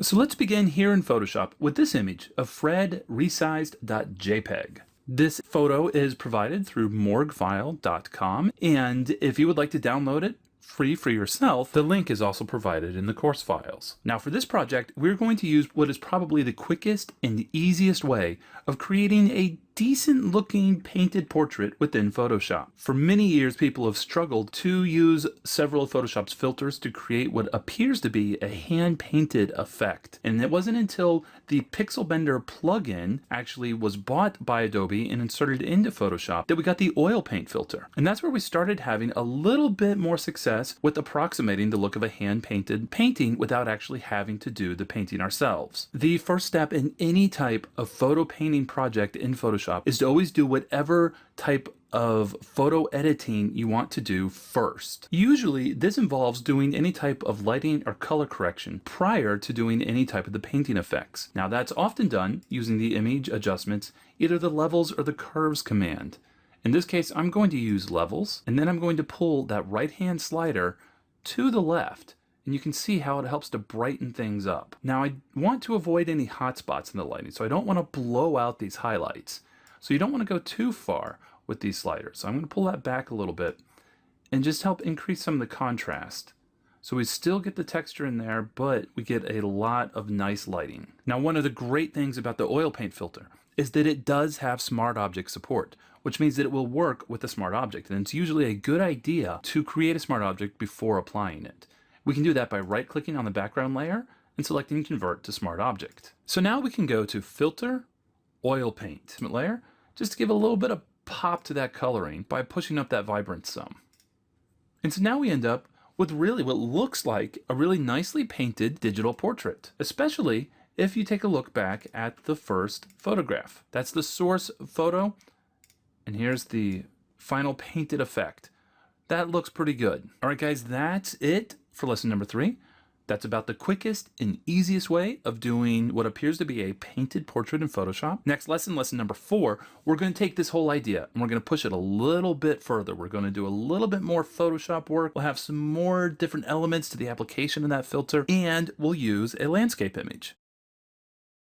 So let's begin here in Photoshop with this image of Fred resized.jpg. This photo is provided through morguefile.com, and if you would like to download it free for yourself, the link is also provided in the course files. Now for this project, we're going to use what is probably the quickest and easiest way of creating a decent looking painted portrait within Photoshop. For many years, people have struggled to use several of Photoshop's filters to create what appears to be a hand-painted effect. And it wasn't until the Pixel Bender plugin actually was bought by Adobe and inserted into Photoshop that we got the oil paint filter. And that's where we started having a little bit more success with approximating the look of a hand-painted painting without actually having to do the painting ourselves. The first step in any type of photo painting project in Photoshop is to always do whatever type of photo editing you want to do first. Usually this involves doing any type of lighting or color correction prior to doing any type of the painting effects. Now that's often done using the image adjustments, either the levels or the curves command. In this case, I'm going to use levels, and then I'm going to pull that right hand slider to the left. And you can see how it helps to brighten things up. Now I want to avoid any hot spots in the lighting, so I don't want to blow out these highlights. So you don't want to go too far with these sliders. So I'm going to pull that back a little bit and just help increase some of the contrast. So we still get the texture in there, but we get a lot of nice lighting. Now one of the great things about the oil paint filter is that it does have smart object support, which means that it will work with a smart object. And it's usually a good idea to create a smart object before applying it. We can do that by right-clicking on the background layer and selecting Convert to Smart Object. So now we can go to Filter, Oil Paint layer, just to give a little bit of pop to that coloring by pushing up that vibrance some. And so now we end up with really what looks like a really nicely painted digital portrait, especially if you take a look back at the first photograph. That's the source photo, and here's the final painted effect. That looks pretty good. All right, guys, that's it for lesson number 3. That's about the quickest and easiest way of doing what appears to be a painted portrait in Photoshop. Next lesson, lesson number 4, we're going to take this whole idea and we're going to push it a little bit further. We're going to do a little bit more Photoshop work. We'll have some more different elements to the application of that filter, and we'll use a landscape image.